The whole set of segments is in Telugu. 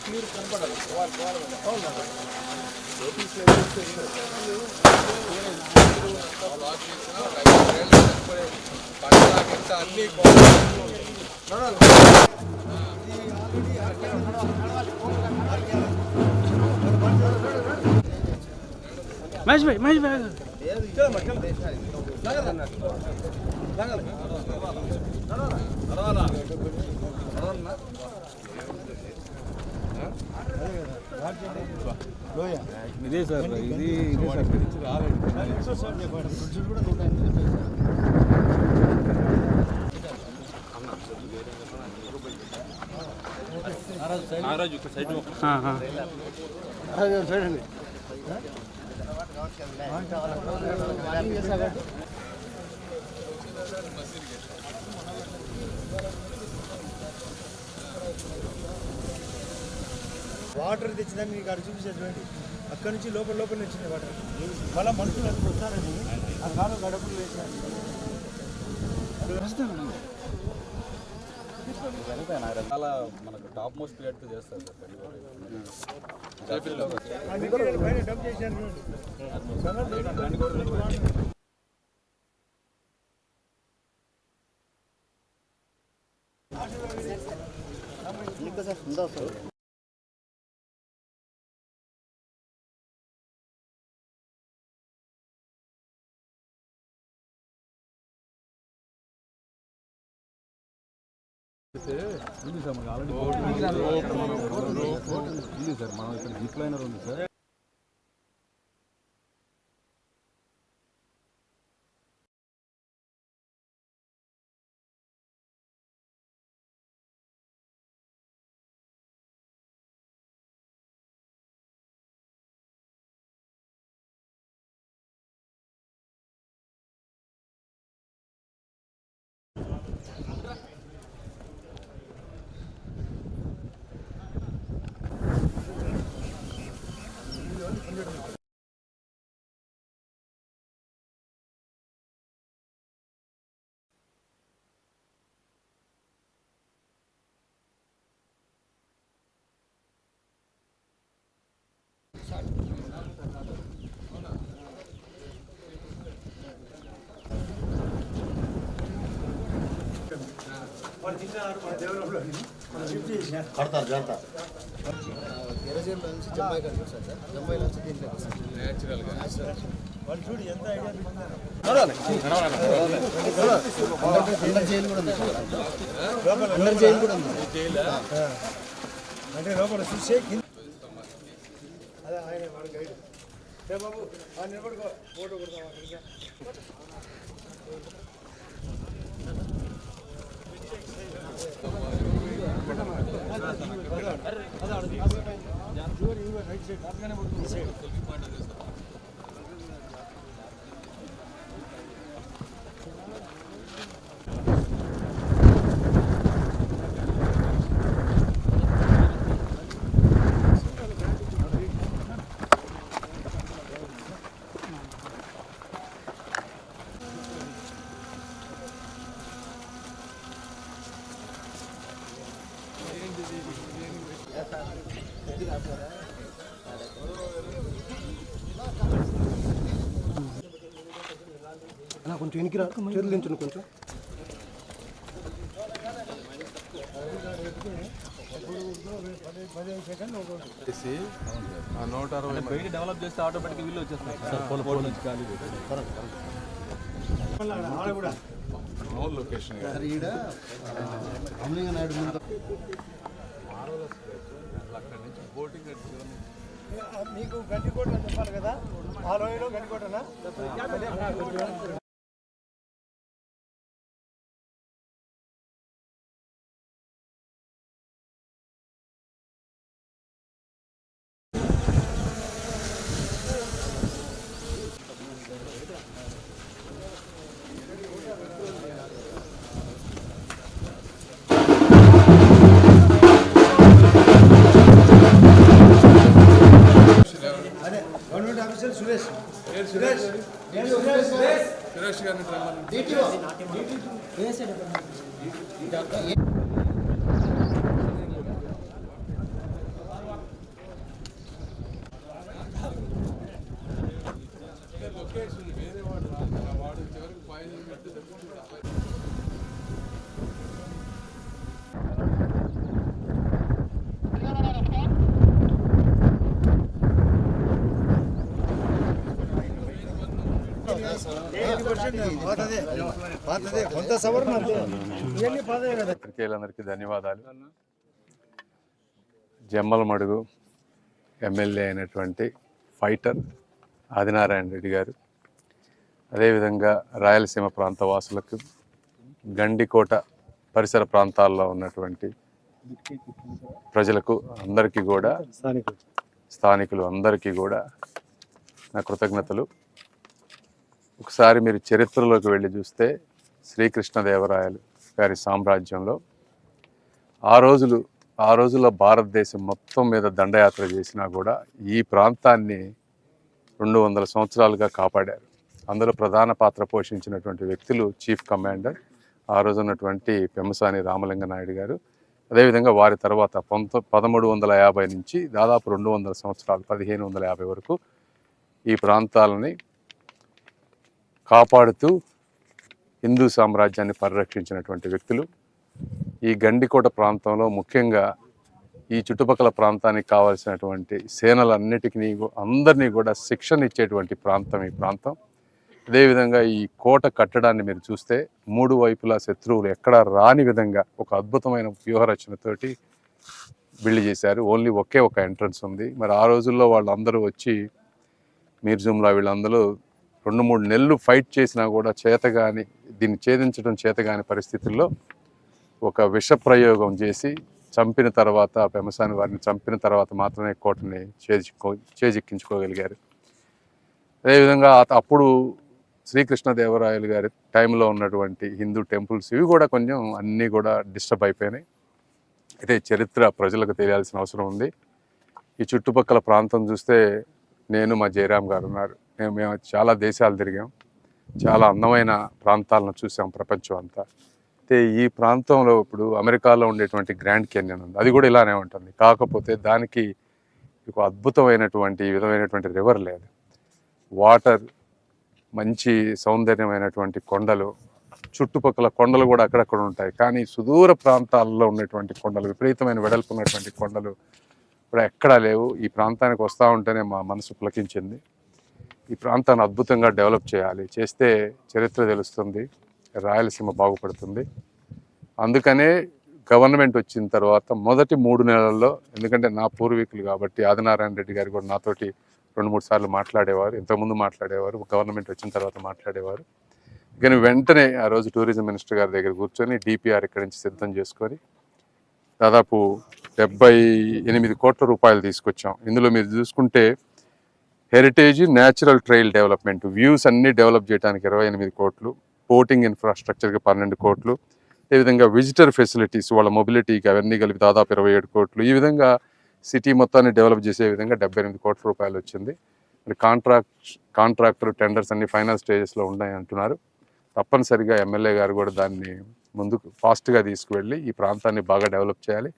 క్లియర్ కనపడాలి. అన్ని మహేష్ భాయ్ ఇదే సార్ ఇది వాటర్ తెచ్చిందని మీకు అక్కడ చూపించేది చూడండి. అక్కడి నుంచి లోపల వచ్చింది వాటర్. మళ్ళీ మనుషులు అక్కడ వస్తారని ఆ కాలం గడపలు వేసారు. చాలా మనకు టాప్ మోస్ట్ ప్లేట్తో చేస్తారు సార్. పైన డబ్ చేశారు చూడండి. ఉంది సార్ మనకి ఆల్రెడీ ఉంది సార్. మనం ఇక్కడ జిప్ లైనర్ ఉంది సార్. కడతారు జాగ్రత్త. ఎర్రజేరులో నుంచి జమ్మాయి గారికి వస్తారు సార్. జమ్మాయి నుంచి దీంట్లోకి వస్తారు న్యాచురల్గా. వాళ్ళు చూడు ఎంత ఐడియా అండర్ జైలు కూడా ఉంది. అండర్ జైలు కూడా ఉంది. అంటే లోపల చూసే అదే ఆయన వాడు గైడ్. బాబు నిలబడుకో, ఫోటో కొడతాం. కొంచెం వెనక్కి చేతులు దించండి కొంచెం. బయట డెవలప్ చేస్తే ఆటోమేటిక్ వీళ్ళు వచ్చేస్తారు సార్. నుంచి ఖాళీ లొకేషన్ అక్కడి నుంచి బోటింగ్ మీకు గండికోట చెప్పాలి కదా, ఆ లోయలో గండికోటనా? సురేష్ గారిని పత్రికేయులందరికీ ధన్యవాదాలు. జమ్మలమడుగు ఎమ్మెల్యే అయినటువంటి ఫైటర్ ఆదినారాయణ రెడ్డి గారు, అదేవిధంగా రాయలసీమ ప్రాంత వాసులకు, గండికోట పరిసర ప్రాంతాల్లో ఉన్నటువంటి ప్రజలకు అందరికీ కూడా, స్థానికులు అందరికీ కూడా నా కృతజ్ఞతలు. ఒకసారి మీరు చరిత్రలోకి వెళ్ళి చూస్తే శ్రీకృష్ణదేవరాయలు గారి సామ్రాజ్యంలో ఆ రోజుల్లో భారతదేశం మొత్తం మీద దండయాత్ర చేసినా కూడా ఈ ప్రాంతాన్ని 200 సంవత్సరాలుగా కాపాడారు. అందులో ప్రధాన పాత్ర పోషించినటువంటి వ్యక్తులు చీఫ్ కమాండర్ ఆ రోజు ఉన్నటువంటి పెమ్మసాని రామలింగ నాయుడు గారు. అదేవిధంగా వారి తర్వాత 1350 నుంచి దాదాపు 200 సంవత్సరాలు 1550 వరకు ఈ ప్రాంతాలని కాపాడుతూ హిందూ సామ్రాజ్యాన్ని పరిరక్షించినటువంటి వ్యక్తులు. ఈ గండికోట ప్రాంతంలో ముఖ్యంగా ఈ చుట్టుపక్కల ప్రాంతానికి కావాల్సినటువంటి సేనలన్నిటికీ అందరినీ కూడా శిక్షణ ఇచ్చేటువంటి ప్రాంతం ఈ ప్రాంతం. అదేవిధంగా ఈ కోట కట్టడాన్ని మీరు చూస్తే 3 వైపులా శత్రువులు ఎక్కడా రాని విధంగా ఒక అద్భుతమైన వ్యూహరచనతోటి బిల్డ్ చేశారు. ఓన్లీ ఒకే ఒక ఎంట్రన్స్ ఉంది. మరి ఆ రోజుల్లో వాళ్ళందరూ వచ్చి మీర్జుమ్లా వీళ్ళందరూ 2-3 నెలలు ఫైట్ చేసినా కూడా చేతగాని, దీన్ని ఛేదించడం చేతగాని పరిస్థితుల్లో ఒక విష ప్రయోగం చేసి చంపిన తర్వాత, పెమ్మసాని వారిని చంపిన తర్వాత మాత్రమే కోటని చేజిక్కించుకోగలిగారు. అదేవిధంగా అప్పుడు శ్రీకృష్ణదేవరాయలు గారి టైంలో ఉన్నటువంటి హిందూ టెంపుల్స్ ఇవి కూడా కొంచెం అన్నీ కూడా డిస్టర్బ్ అయిపోయినాయి. అయితే చరిత్ర ప్రజలకు తెలియాల్సిన అవసరం ఉంది. ఈ చుట్టుపక్కల ప్రాంతం చూస్తే నేను, మా జయరామ్ గారు ఉన్నారు, మేము చాలా దేశాలు తిరిగాం, చాలా అందమైన ప్రాంతాలను చూసాం ప్రపంచం అంతా. అయితే ఈ ప్రాంతంలో ఇప్పుడు అమెరికాలో ఉండేటువంటి గ్రాండ్ క్యాన్యన్ ఉంది, అది కూడా ఇలానే ఉంటుంది. కాకపోతే దానికి ఒక అద్భుతమైనటువంటి విధమైనటువంటి రివర్ లేదు, వాటర్, మంచి సౌందర్యమైనటువంటి కొండలు, చుట్టుపక్కల కొండలు కూడా అక్కడక్కడ ఉంటాయి. కానీ సుదూర ప్రాంతాల్లో ఉన్నటువంటి కొండలు, విపరీతమైన వెడల్పు ఉన్నటువంటి కొండలు కూడా ఎక్కడా లేవు. ఈ ప్రాంతానికి వస్తూ ఉంటేనే మా మనసు పులకించింది. ఈ ప్రాంతాన్ని అద్భుతంగా డెవలప్ చేయాలి, చేస్తే చరిత్ర తెలుస్తుంది, రాయలసీమ బాగుపడుతుంది. అందుకనే గవర్నమెంట్ వచ్చిన తర్వాత మొదటి 3 నెలల్లో, ఎందుకంటే నా పూర్వీకులు కాబట్టి ఆదినారాయణ రెడ్డి గారు కూడా నాతోటి 2-3 సార్లు మాట్లాడేవారు, ఇంతకుముందు మాట్లాడేవారు, గవర్నమెంట్ వచ్చిన తర్వాత మాట్లాడేవారు. కానీ వెంటనే ఆ రోజు టూరిజం మినిస్టర్ గారి దగ్గర కూర్చొని డిపిఆర్ ఇక్కడి నుంచి సిద్ధం చేసుకొని దాదాపు 78 కోట్ల రూపాయలు తీసుకొచ్చాం. ఇందులో మీరు చూసుకుంటే heritage, natural trail development, views అన్నీ డెవలప్ చేయడానికి 28 కోట్లు, బోటింగ్ ఇన్ఫ్రాస్ట్రక్చర్కి 12 కోట్లు, అదేవిధంగా విజిటర్ ఫెసిలిటీస్, వాళ్ళ మొబిలిటీకి అవన్నీ కలిపి దాదాపు 27 కోట్లు. ఈ విధంగా సిటీ మొత్తాన్ని డెవలప్ చేసే విధంగా 78 కోట్ల రూపాయలు వచ్చింది. మరి కాంట్రాక్టర్ టెండర్స్ అన్ని ఫైనల్ స్టేజెస్లో ఉన్నాయి అంటున్నారు. తప్పనిసరిగా ఎమ్మెల్యే గారు కూడా దాన్ని ముందుకు ఫాస్ట్గా తీసుకువెళ్ళి ఈ ప్రాంతాన్ని బాగా డెవలప్ చేయాలి.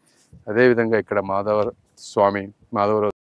అదేవిధంగా ఇక్కడ మాధవరావు